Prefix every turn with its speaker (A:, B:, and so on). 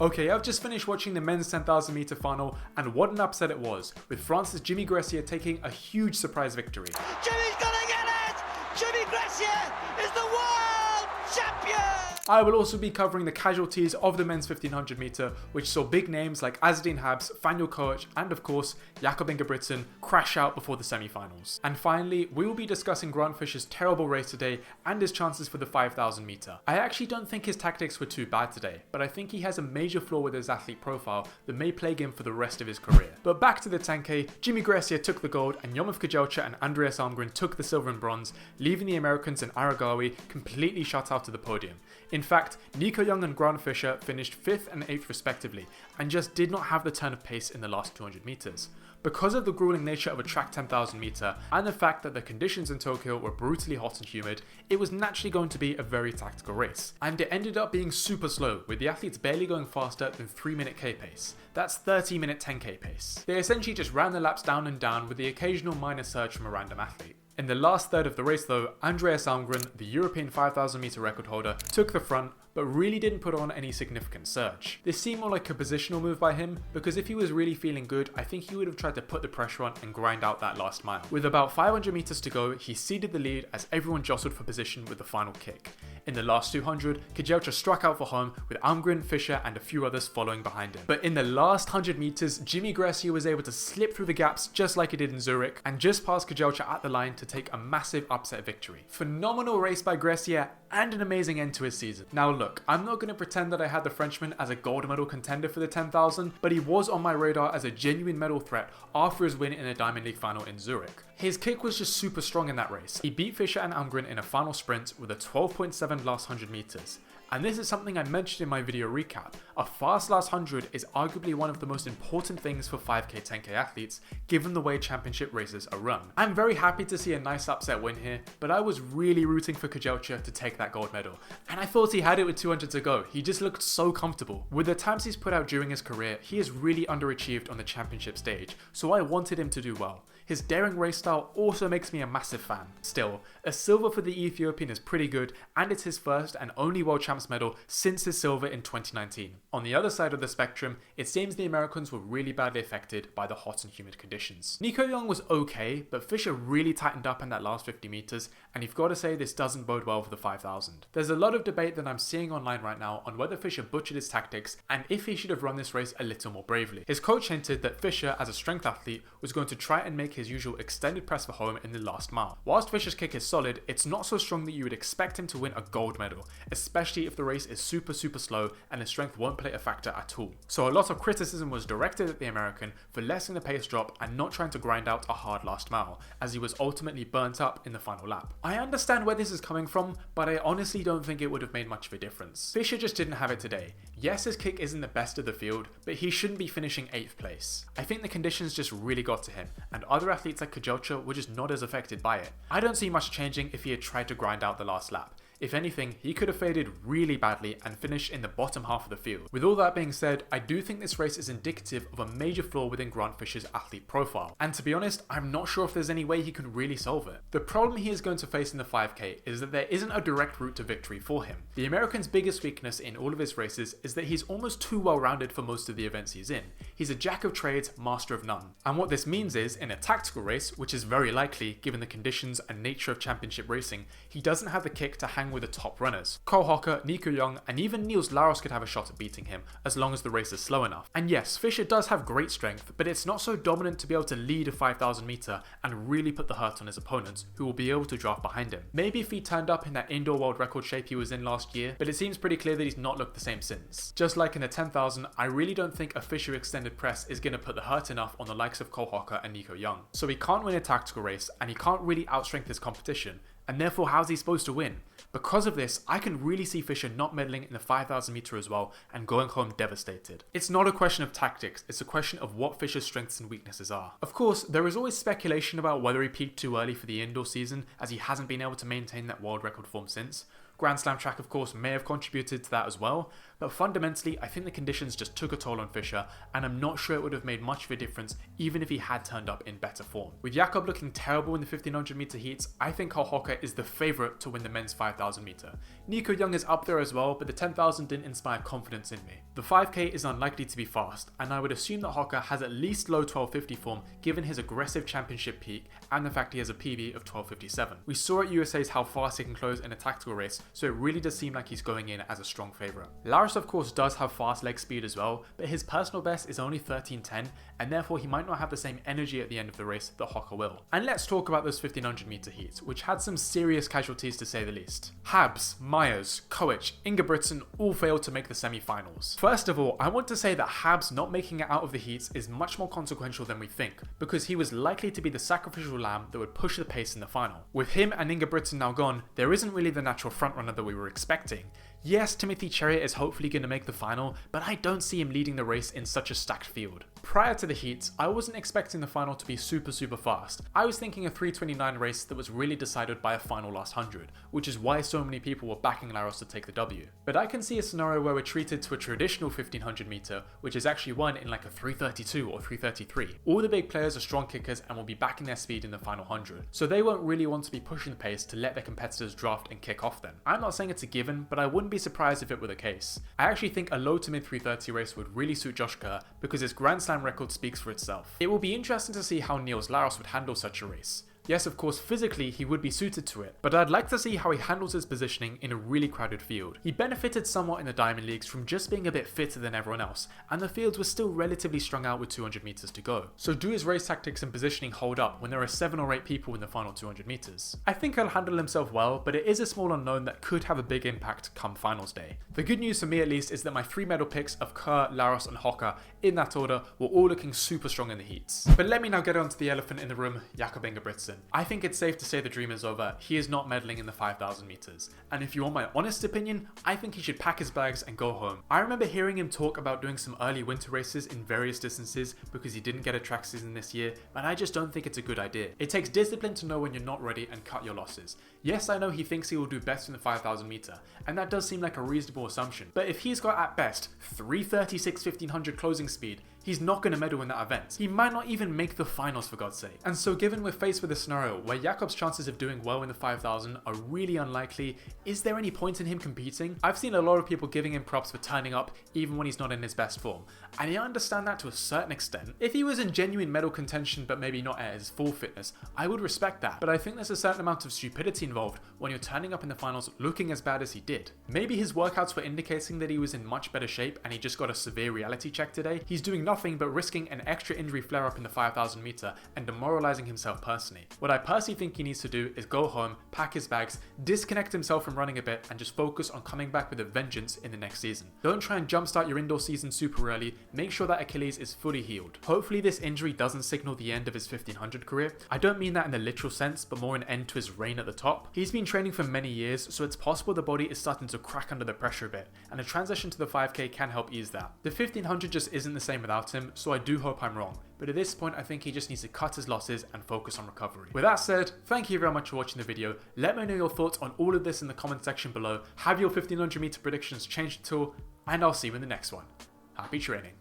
A: Okay, I've just finished watching the men's 10,000 meter final, and what an upset it was, with France's Jimmy Gressier taking a huge surprise victory.
B: Jimmy's gonna get it! Jimmy Gressier is the world champion!
A: I will also be covering the casualties of the men's 1500 meter, which saw big names like Azzedine Habs, Faniel Koch, and of course, Jakob Ingebrigtsen crash out before the semi-finals. And finally, we will be discussing Grant Fisher's terrible race today and his chances for the 5000 meter. I actually don't think his tactics were too bad today, but I think he has a major flaw with his athlete profile that may plague him for the rest of his career. But back to the 10K, Jimmy Gressier took the gold and Yomif Kejelcha and Andreas Almgren took the silver and bronze, leaving the Americans and Aragawi completely shut out of the podium. In fact, Nico Young and Grant Fisher finished 5th and 8th respectively, and just did not have the turn of pace in the last 200 meters. Because of the grueling nature of a track 10,000 meter, and the fact that the conditions in Tokyo were brutally hot and humid, it was naturally going to be a very tactical race. And it ended up being super slow, with the athletes barely going faster than 3-minute K pace. That's 30-minute 10K pace. They essentially just ran the laps down and down with the occasional minor surge from a random athlete. In the last third of the race though, Andreas Almgren, the European 5000 meter record holder, took the front, but really didn't put on any significant surge. This seemed more like a positional move by him, because if he was really feeling good, I think he would have tried to put the pressure on and grind out that last mile. With about 500 meters to go, he ceded the lead as everyone jostled for position with the final kick. In the last 200, Kejelcha struck out for home, with Almgren, Fisher and a few others following behind him. But in the last 100 meters, Jimmy Gressier was able to slip through the gaps just like he did in Zurich, and just passed Kejelcha at the line to take a massive upset victory. Phenomenal race by Gressier, and an amazing end to his season. Now look, I'm not going to pretend that I had the Frenchman as a gold medal contender for the 10,000, but he was on my radar as a genuine medal threat after his win in a Diamond League final in Zurich. His kick was just super strong in that race. He beat Fisher and Almgren in a final sprint with a 12.7 last 100 meters. And this is something I mentioned in my video recap. A fast last 100 is arguably one of the most important things for 5k 10k athletes, given the way championship races are run. I'm very happy to see a nice upset win here, but I was really rooting for Kejelcha to take that gold medal. And I thought he had it with 200 to go. He just looked so comfortable. With the times he's put out during his career, he has really underachieved on the championship stage, so I wanted him to do well. His daring race style also makes me a massive fan. Still, a silver for the Ethiopian is pretty good, and it's his first and only World Champs medal since his silver in 2019. On the other side of the spectrum, it seems the Americans were really badly affected by the hot and humid conditions. Nico Young was okay, but Fisher really tightened up in that last 50 meters, and you've got to say this doesn't bode well for the 5,000. There's a lot of debate that I'm seeing online right now on whether Fisher butchered his tactics and if he should have run this race a little more bravely. His coach hinted that Fisher, as a strength athlete, was going to try and make his usual extended press for home in the last mile. Whilst Fisher's kick is solid, it's not so strong that you would expect him to win a gold medal, especially if the race is super slow and his strength won't play a factor at all. So a lot of criticism was directed at the American for letting the pace drop and not trying to grind out a hard last mile, as he was ultimately burnt up in the final lap. I understand where this is coming from, but I honestly don't think it would have made much of a difference. Fisher just didn't have it today. Yes, his kick isn't the best of the field, but he shouldn't be finishing 8th place. I think the conditions just really got to him, and other athletes like Kejelcha were just not as affected by it. I don't see much changing if he had tried to grind out the last lap. If anything, he could have faded really badly and finished in the bottom half of the field. With all that being said, I do think this race is indicative of a major flaw within Grant Fisher's athlete profile. And to be honest, I'm not sure if there's any way he can really solve it. The problem he is going to face in the 5k is that there isn't a direct route to victory for him. The American's biggest weakness in all of his races is that he's almost too well rounded for most of the events he's in. He's a jack of trades, master of none. And what this means is, in a tactical race, which is very likely given the conditions and nature of championship racing, he doesn't have the kick to hang with the top runners. Cole Hocker, Nico Young, and even Niels Laros could have a shot at beating him, as long as the race is slow enough. And yes, Fisher does have great strength, but it's not so dominant to be able to lead a 5,000 meter and really put the hurt on his opponents, who will be able to draft behind him. Maybe if he turned up in that indoor world record shape he was in last year, but it seems pretty clear that he's not looked the same since. Just like in the 10,000, I really don't think a Fisher extended press is going to put the hurt enough on the likes of Cole Hocker and Nico Young. So he can't win a tactical race, and he can't really outstrength his competition, and therefore how's he supposed to win? Because of this, I can really see Fisher not meddling in the 5,000 meter as well and going home devastated. It's not a question of tactics, it's a question of what Fisher's strengths and weaknesses are. Of course, there is always speculation about whether he peaked too early for the indoor season, as he hasn't been able to maintain that world record form since. Grand Slam track of course may have contributed to that as well, but fundamentally I think the conditions just took a toll on Fischer, and I'm not sure it would have made much of a difference even if he had turned up in better form. With Jakob looking terrible in the 1500 meter heats, I think Carl Hocker is the favourite to win the men's 5000 meter. Nico Young is up there as well, but the 10,000 didn't inspire confidence in me. The 5k is unlikely to be fast, and I would assume that Hocker has at least low 1250 form given his aggressive championship peak and the fact he has a PB of 1257. We saw at USA's how fast he can close in a tactical race, so it really does seem like he's going in as a strong favourite. Laros of course does have fast leg speed as well, but his personal best is only 13:10, and therefore he might not have the same energy at the end of the race that Hocker will. And let's talk about those 1500 meter heats, which had some serious casualties to say the least. Habs, Myers, Koech, Ingebrigtsen all failed to make the semi-finals. First of all, I want to say that Habs not making it out of the heats is much more consequential than we think, because he was likely to be the sacrificial lamb that would push the pace in the final. With him and Ingebrigtsen now gone, there isn't really the natural frontrunner that we were expecting. Yes, Timothy Cheruiyot is hopefully going to make the final, but I don't see him leading the race in such a stacked field. Prior to the heats, I wasn't expecting the final to be super fast. I was thinking a 3:29 race that was really decided by a final last 100, which is why so many people were backing Laros to take the W. But I can see a scenario where we're treated to a traditional 1500 meter, which is actually won in like a 3:32 or 3:33. All the big players are strong kickers and will be backing their speed in the final 100, so they won't really want to be pushing the pace to let their competitors draft and kick off them. I'm not saying it's a given, but I wouldn't be surprised if it were the case. I actually think a low to mid 3:30 race would really suit Josh Kerr because his Grand Slam record speaks for itself. It will be interesting to see how Niels Laros would handle such a race. Yes, of course, physically he would be suited to it, but I'd like to see how he handles his positioning in a really crowded field. He benefited somewhat in the Diamond Leagues from just being a bit fitter than everyone else, and the fields were still relatively strung out with 200 meters to go. So do his race tactics and positioning hold up when there are 7 or 8 people in the final 200 meters? I think he'll handle himself well, but it is a small unknown that could have a big impact come finals day. The good news for me at least is that my 3 medal picks of Kerr, Laros and Hocker, in that order, were all looking super strong in the heats. But let me now get on to the elephant in the room, Jakob Ingebrigtsen. I think it's safe to say the dream is over. He is not medaling in the 5000 meters. And if you want my honest opinion, I think he should pack his bags and go home. I remember hearing him talk about doing some early winter races in various distances because he didn't get a track season this year, but I just don't think it's a good idea. It takes discipline to know when you're not ready and cut your losses. Yes, I know he thinks he will do best in the 5000 meter, and that does seem like a reasonable assumption, but if he's got at best 3:36 1500 closing speed, he's not going to medal in that event. He might not even make the finals for God's sake. And so given we're faced with a scenario where Jakob's chances of doing well in the 5000 are really unlikely, is there any point in him competing? I've seen a lot of people giving him props for turning up even when he's not in his best form, and I understand that to a certain extent. If he was in genuine medal contention but maybe not at his full fitness, I would respect that, but I think there's a certain amount of stupidity involved when you're turning up in the finals looking as bad as he did. Maybe his workouts were indicating that he was in much better shape and he just got a severe reality check today. He's doing nothing but risking an extra injury flare-up in the 5000 meter and demoralizing himself personally. What I personally think he needs to do is go home, pack his bags, disconnect himself from running a bit and just focus on coming back with a vengeance in the next season. Don't try and jumpstart your indoor season super early, make sure that Achilles is fully healed. Hopefully this injury doesn't signal the end of his 1500 career. I don't mean that in the literal sense, but more an end to his reign at the top. He's been training for many years, so it's possible the body is starting to crack under the pressure a bit, and a transition to the 5k can help ease that. The 1500 just isn't the same without him, so I do hope I'm wrong. But at this point, I think he just needs to cut his losses and focus on recovery. With that said, thank you very much for watching the video. Let me know your thoughts on all of this in the comment section below. Have your 1500 meter predictions changed at all? And I'll see you in the next one. Happy training.